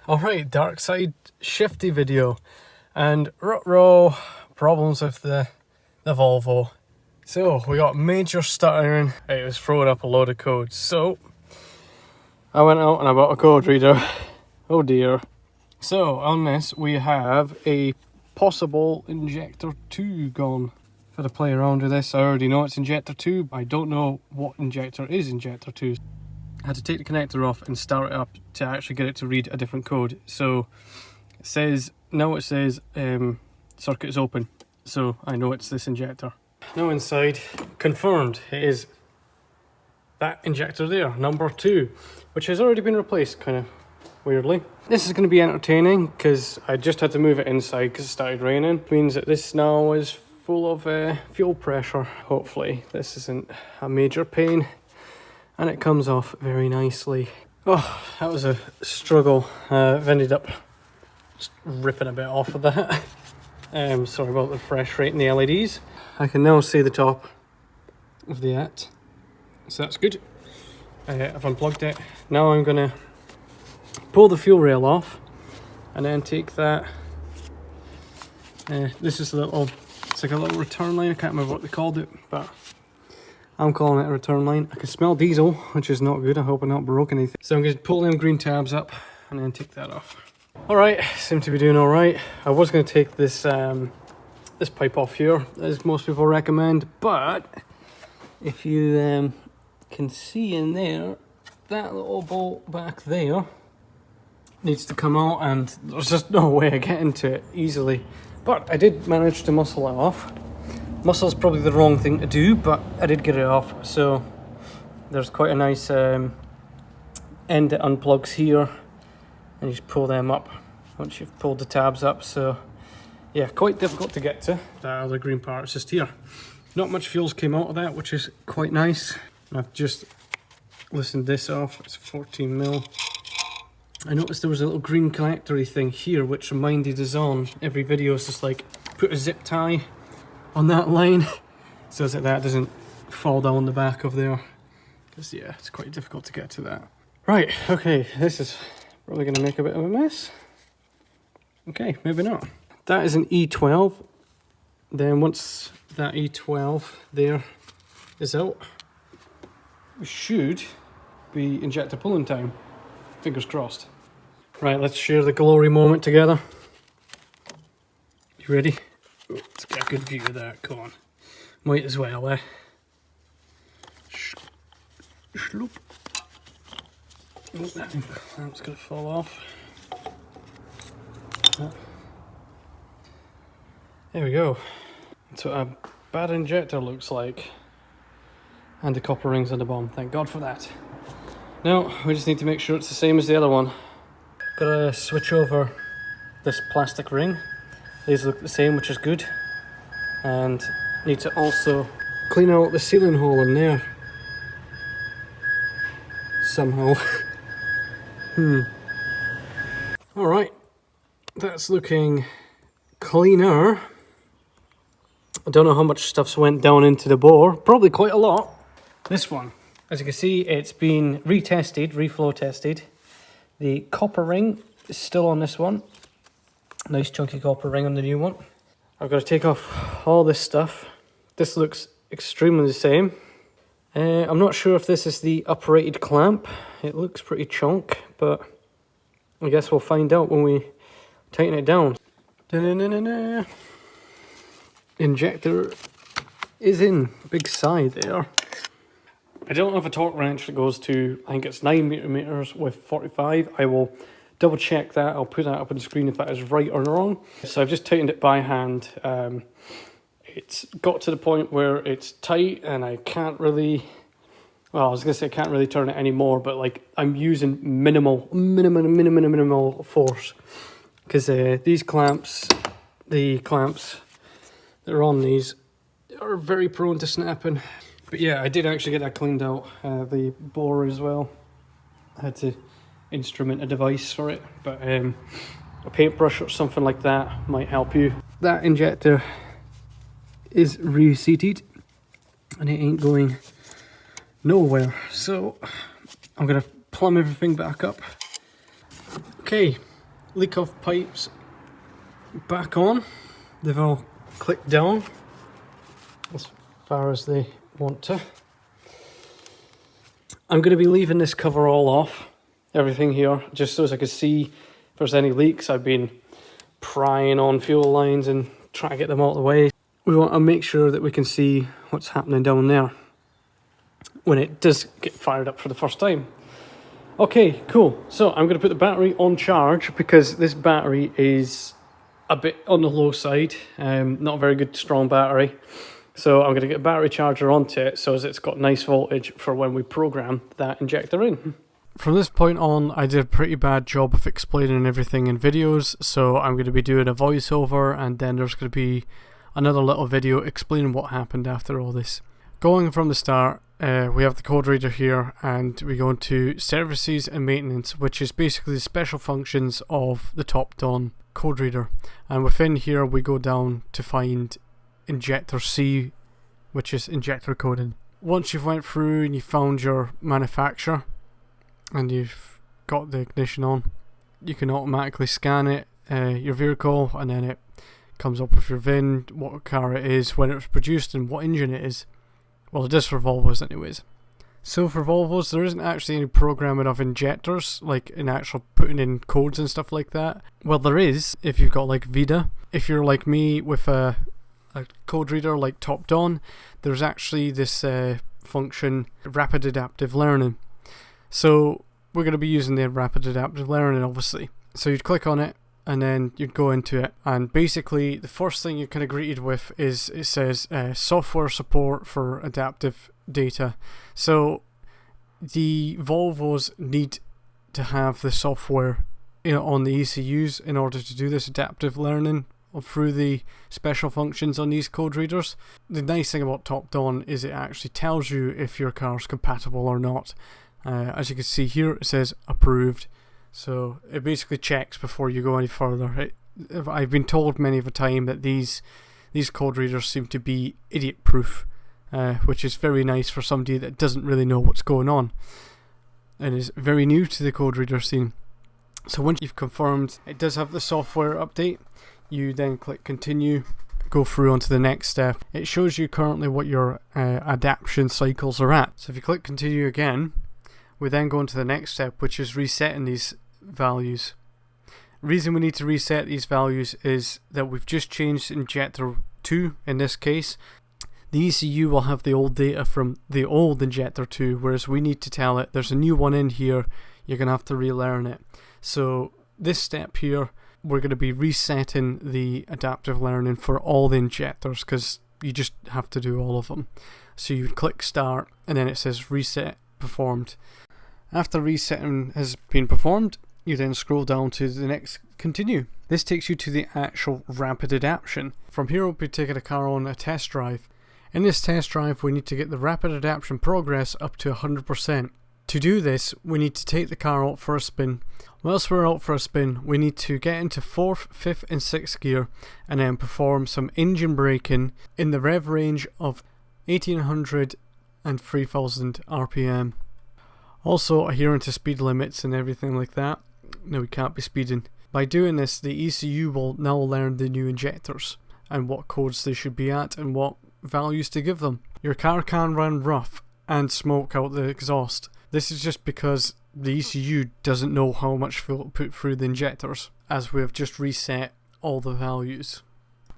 Alright, dark side shifty video and row problems with the Volvo. So we got major stuttering. It was throwing up a load of code. So I went out and I bought a code reader. Oh dear. So on this we have a possible Injector 2 gone. I've had to play around with this. I already know it's Injector 2. I don't know what Injector is Injector 2. I had to take the connector off and start it up to actually get it to read a different code. So it says, now it says circuit is open. So I know it's this injector. Now inside, confirmed, it is that injector there, number 2, which has already been replaced, kind of weirdly. This is going to be entertaining because I just had to move it inside because it started raining. It means that this now is full of fuel pressure. Hopefully this isn't a major pain. And it comes off very nicely. Oh, that was a struggle. I've ended up just ripping a bit off of that. Sorry about the refresh rate in the LEDs. I can now see the top of the at, so that's good. I've unplugged it. Now I'm gonna pull the fuel rail off and then take that. This is a little, it's like a little return line. I can't remember what they called it, but I'm calling it a return line. I can smell diesel, which is not good. I hope I'm not broke anything. So I'm going to pull them green tabs up and then take that off. Alright, seem to be doing alright. I was going to take this this pipe off here, as most people recommend, but if you can see in there, that little bolt back there needs to come out, and there's just no way of getting to it easily. But I did manage to muscle it off. Muscle's probably the wrong thing to do, but I did get it off. So there's quite a nice end that unplugs here, and you just pull them up once you've pulled the tabs up. So yeah, quite difficult to get to. That other green part is just here. Not much fuels came out of that, which is quite nice. And I've just loosened this off. It's 14mm. I noticed there was a little green connectory thing here, which reminded us on every video. It's just like put a zip tie on that line so that doesn't fall down the back of there, because yeah, it's quite difficult to get to that. Right, okay, this is probably going to make a bit of a mess. Okay, maybe not. That is an E12. Then once that E12 there is out, we should be injector pulling time. Fingers crossed. Right, let's share the glory moment together. You ready? Let's get a good view of that, come on. Might as well, eh? Shloop. Oh, that clamp's gonna fall off. There we go. That's what a bad injector looks like. And the copper rings on the bottom, thank God for that. Now, we just need to make sure it's the same as the other one. Gotta switch over this plastic ring. These look the same, which is good. And need to also clean out the sealing hole in there somehow. Alright, that's looking cleaner. I don't know how much stuff's went down into the bore, probably quite a lot. This one, as you can see, it's been retested, reflow tested. The copper ring is still on this one. Nice chunky copper ring on the new one. I've got to take off all this stuff. This looks extremely the same. I'm not sure if this is the uprated clamp. It looks pretty chunk, but I guess we'll find out when we tighten it down. Da-na-na-na-na. Injector is in. Big sigh there. I don't have a torque wrench that goes to, I think it's 9mm with 45. I will double check that. I'll put that up on the screen if that is right or wrong. So I've just tightened it by hand. It's got to the point where it's tight and I can't really, well, I was gonna say I can't really turn it anymore, but like I'm using minimal force, because these clamps, the clamps that are on these are very prone to snapping. But yeah, I did actually get that cleaned out, the bore as well. I had to instrument a device for it, but a paintbrush or something like that might help you. That injector is reseated and it ain't going nowhere, so I'm gonna plumb everything back up. Okay, leak off pipes back on. They've all clicked down as far as they want to. I'm going to be leaving this cover all off, everything here, just so as I can see if there's any leaks. I've been prying on fuel lines and trying to get them out of the way. We want to make sure that we can see what's happening down there when it does get fired up for the first time. Okay, cool. So I'm going to put the battery on charge because this battery is a bit on the low side, not a very good strong battery. So I'm going to get a battery charger onto it so as it's got nice voltage for when we program that injector in. From this point on, I did a pretty bad job of explaining everything in videos, so I'm going to be doing a voiceover, and then there's going to be another little video explaining what happened after all this. Going from the start, we have the code reader here, and we go into services and maintenance, which is basically the special functions of the Topdon code reader. And within here we go down to find injector C, which is injector coding. Once you've went through and you found your manufacturer and you've got the ignition on, you can automatically scan it, your vehicle, and then it comes up with your VIN, what car it is, when it was produced, and what engine it is. Well, it does for Volvos anyways. So for Volvos, there isn't actually any programming of injectors, like in actual putting in codes and stuff like that. Well, there is if you've got like VIDA. If you're like me with a code reader like Topdon, there's actually this function, Rapid Adaptive Learning. So we're going to be using the Rapid Adaptive Learning, obviously. So you'd click on it, and then you'd go into it, and basically the first thing you're kind of greeted with is it says software support for adaptive data. So the Volvos need to have the software, you know, on the ECUs in order to do this adaptive learning through the special functions on these code readers. The nice thing about Topdon is it actually tells you if your car's compatible or not. As you can see here, it says approved. So it basically checks before you go any further. I've been told many of the time that these code readers seem to be idiot proof, which is very nice for somebody that doesn't really know what's going on and is very new to the code reader scene. So once you've confirmed it does have the software update, you then click continue, go through onto the next step. It shows you currently what your adaptation cycles are at. So if you click continue again, we then go into the next step, which is resetting these values. The reason we need to reset these values is that we've just changed injector 2 in this case. The ECU will have the old data from the old injector 2, whereas we need to tell it there's a new one in here, you're going to have to relearn it. So this step here, we're going to be resetting the adaptive learning for all the injectors, because you just have to do all of them. So you click start, and then it says reset performed. After resetting has been performed, you then scroll down to the next continue. This takes you to the actual Rapid Adaption. From here we'll be taking a car on a test drive. In this test drive we need to get the Rapid Adaption progress up to 100%. To do this, we need to take the car out for a spin. Whilst we're out for a spin, we need to get into 4th, 5th and 6th gear and then perform some engine braking in the rev range of 1800 and 3000 RPM. Also adhering to speed limits and everything like that. No, we can't be speeding. By doing this, the ECU will now learn the new injectors and what codes they should be at and what values to give them. Your car can run rough and smoke out the exhaust. This is just because the ECU doesn't know how much fuel to put through the injectors, as we have just reset all the values.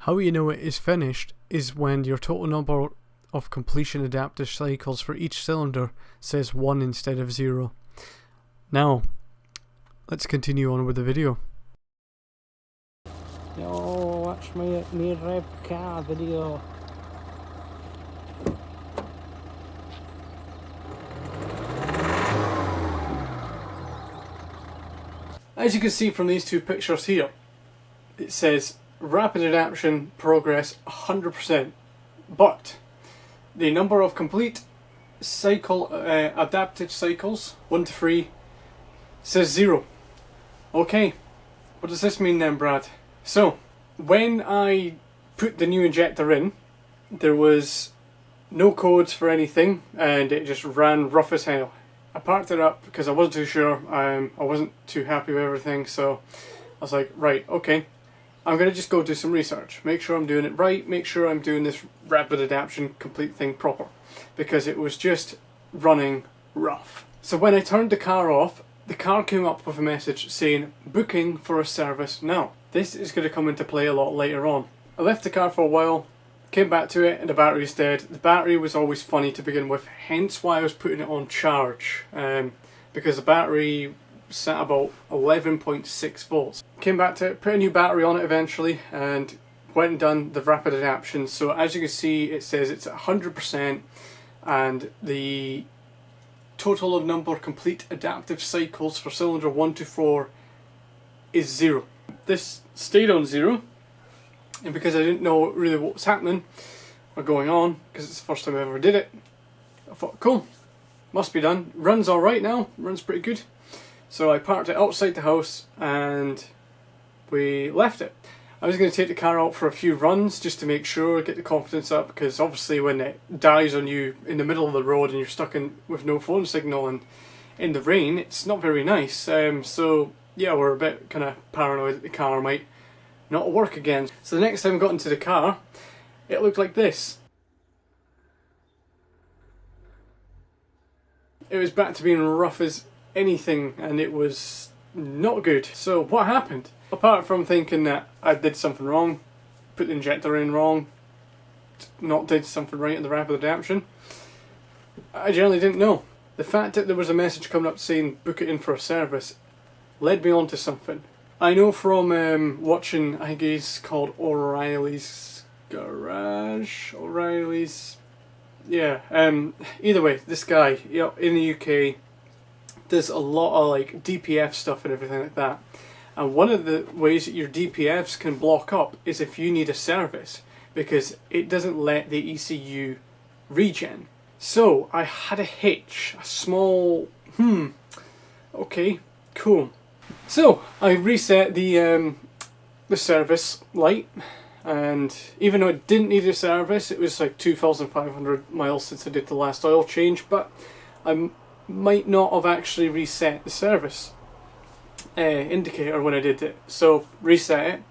How you know it is finished is when your total number of completion adaptive cycles for each cylinder says 1 instead of 0. Now, let's continue on with the video. Yo, watch me rev car video. As you can see from these two pictures here, it says Rapid Adaption progress 100%, but the number of complete cycle adapted cycles 1 to 3 says 0. Okay, what does this mean then, Brad? So when I put the new injector in, there was no codes for anything and it just ran rough as hell. I parked it up because I wasn't too sure, I wasn't too happy with everything, so I was like, right, okay, I'm going to just go do some research, make sure I'm doing it right, make sure I'm doing this rapid adaptation complete thing proper, because it was just running rough. So when I turned the car off, the car came up with a message saying, booking for a service now. This is going to come into play a lot later on. I left the car for a while, came back to it, and the battery's dead. The battery was always funny to begin with, hence why I was putting it on charge, because the battery sat about 11.6 volts. Came back to it, put a new battery on it eventually, and went and done the rapid adaptation. So as you can see, it says it's at 100%, and the total of number of complete adaptive cycles for cylinder 1 to 4 is 0. This stayed on 0, and because I didn't know really what was happening or going on, because it's the first time I ever did it, I thought, cool, must be done. Runs alright now, runs pretty good. So I parked it outside the house and we left it. I was going to take the car out for a few runs just to make sure, get the confidence up, because obviously when it dies on you in the middle of the road and you're stuck in with no phone signal and in the rain, it's not very nice. So yeah, we're a bit kind of paranoid that the car might not work again. So the next time I got into the car, it looked like this. It was back to being rough as anything, and it was not good. So what happened? Apart from thinking that I did something wrong, put the injector in wrong, not did something right in the rapid adaptation, I generally didn't know. The fact that there was a message coming up saying book it in for a service led me on to something. I know from watching, I think he's called O'Reilly's Garage, O'Reilly's, yeah, either way, this guy, you know, in the UK, there's a lot of like DPF stuff and everything like that. And one of the ways that your DPFs can block up is if you need a service, because it doesn't let the ECU regen. So I had a hitch, a small, okay, cool. So I reset the service light, and even though it didn't need a service, it was like 2,500 miles since I did the last oil change, but I might not have actually reset the service indicator when I did it. So reset it,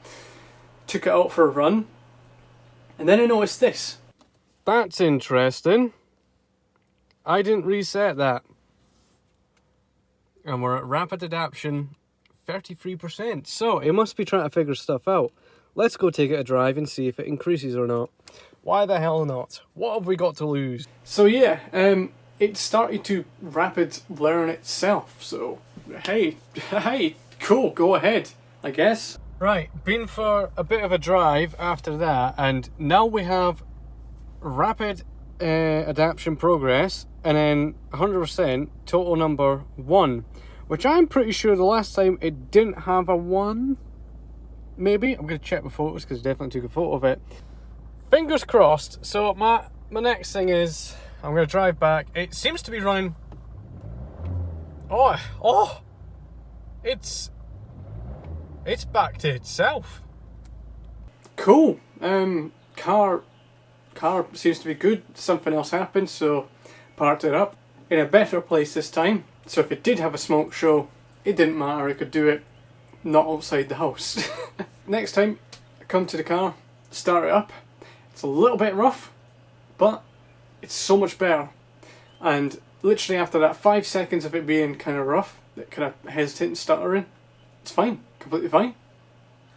took it out for a run, and then I noticed this. That's interesting. I didn't reset that. And we're at rapid adaptation 33%. So it must be trying to figure stuff out. Let's go take it a drive and see if it increases or not. Why the hell not? What have we got to lose? So yeah, it started to rapid learn itself. So hey, cool, go ahead, I guess. Right, been for a bit of a drive after that, and now we have rapid adaptation progress, and then 100% total number 1, which I'm pretty sure the last time it didn't have a 1. Maybe I'm going to check the photos because I definitely took a photo of it. Fingers crossed. So my next thing is I'm going to drive back. It seems to be running. Oh, it's back to itself. Cool. Car seems to be good. Something else happened, so parked it up in a better place this time. So if it did have a smoke show, it didn't matter. I could do it not outside the house. Next time I come to the car, start it up. It's a little bit rough, but it's so much better. And literally after that 5 seconds of it being kind of rough, that kind of hesitant and stuttering, it's fine, completely fine.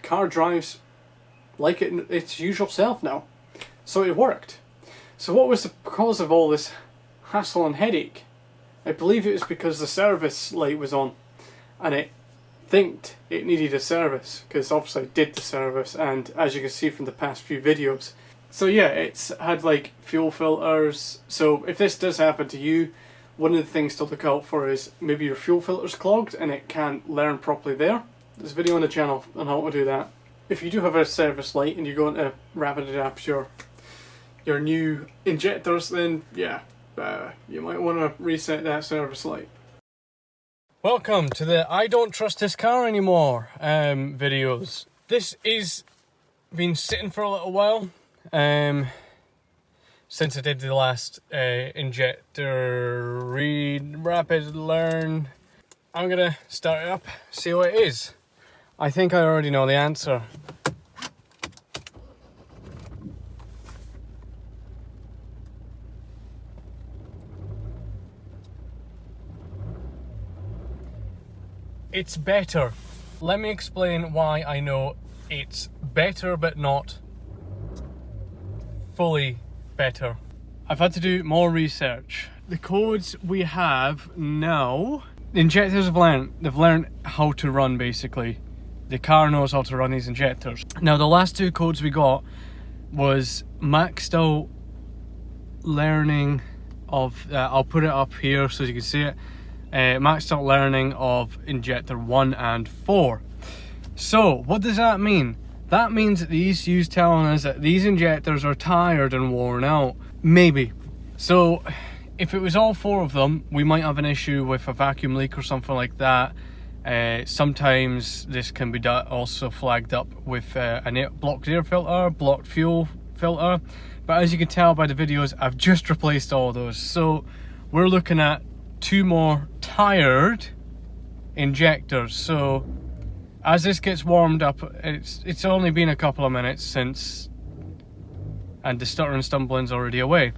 Car drives like its usual self now. So it worked. So what was the cause of all this hassle and headache? I believe it was because the service light was on, and it thinked it needed a service, because obviously I did the service, and as you can see from the past few videos. So yeah, it's had like fuel filters. So if this does happen to you, one of the things to look out for is maybe your fuel filter's clogged and it can't learn properly there. There's a video on the channel on how to do that. If you do have a service light and you're going to rapid adapt your new injectors, then yeah, you might want to reset that service light. Welcome to the I don't trust this car anymore videos. This is been sitting for a little while since I did the last injector rapid learn. I'm gonna start it up, see what it is. I think I already know the answer. It's better. Let me explain why I know it's better but not fully better. I've had to do more research. The codes we have now, the injectors have learned. They've learned how to run basically. The car knows how to run these injectors. Now the last two codes we got was maxed out learning of, I'll put it up here so you can see it. Maxed out learning of injector 1 and 4. So what does that mean? That means that the ECU's telling us that these injectors are tired and worn out. Maybe. So if it was all 4 of them, we might have an issue with a vacuum leak or something like that. Sometimes this can be also flagged up with a blocked air filter, blocked fuel filter. But as you can tell by the videos, I've just replaced all those. So we're looking at 2 more tired injectors. So as this gets warmed up, it's only been a couple of minutes since, and the stutter and stumbling's already away.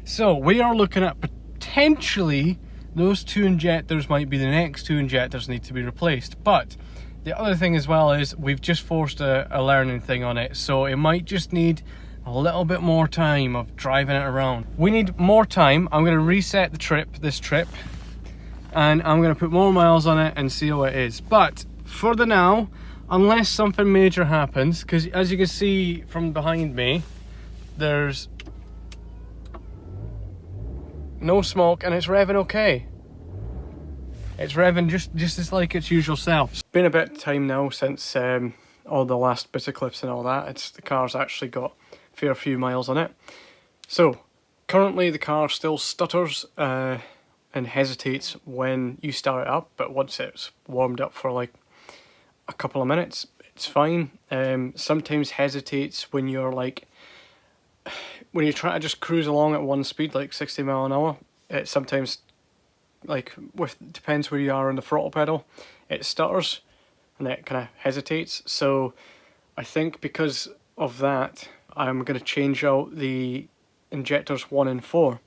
So we are looking at potentially those 2 injectors might be the next 2 injectors need to be replaced. But the other thing as well is we've just forced a learning thing on it, so it might just need a little bit more time of driving it around. We need more time. I'm going to reset this trip, and I'm going to put more miles on it and see how it is. But for the now, unless something major happens, because as you can see from behind me, there's no smoke and it's revving okay. It's revving just as like its usual self. It's been a bit of time now since all the last bit of clips and all that. The car's actually got a fair few miles on it. So currently the car still stutters and hesitates when you start it up, but once it's warmed up for like a couple of minutes, it's fine. Sometimes hesitates when you're trying to just cruise along at one speed, like 60 mile an hour. It sometimes, depends where you are on the throttle pedal, it stutters and it kind of hesitates. So I think because of that, I'm going to change out the injectors 1 and 4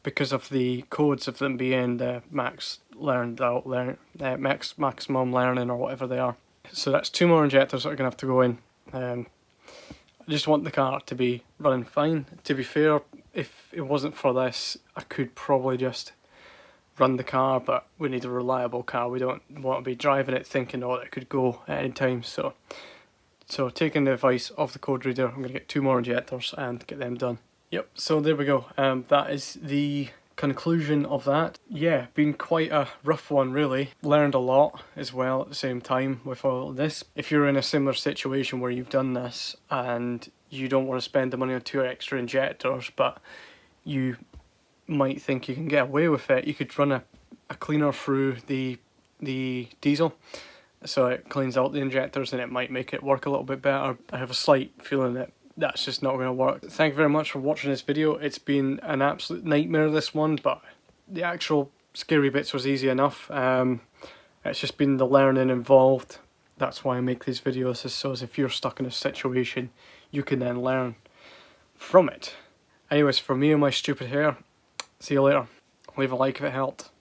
because of the codes of them being the maximum learning or whatever they are. So that's 2 more injectors that are going to have to go in. I just want the car to be running fine. To be fair, if it wasn't for this, I could probably just run the car, but we need a reliable car. We don't want to be driving it thinking, oh, it could go at any time. So taking the advice of the code reader, I'm going to get 2 more injectors and get them done. Yep, so there we go. That is the conclusion of that. Yeah, been quite a rough one really. Learned a lot as well at the same time with all of this. If you're in a similar situation where you've done this and you don't want to spend the money on 2 extra injectors, but you might think you can get away with it, you could run a cleaner through the diesel, so it cleans out the injectors and it might make it work a little bit better. I have a slight feeling that that's just not going to work. Thank you very much for watching this video. It's been an absolute nightmare, this one, but the actual scary bits was easy enough. It's just been the learning involved. That's why I make these videos, so as if you're stuck in a situation, you can then learn from it. Anyways, for me and my stupid hair, see you later. Leave a like if it helped.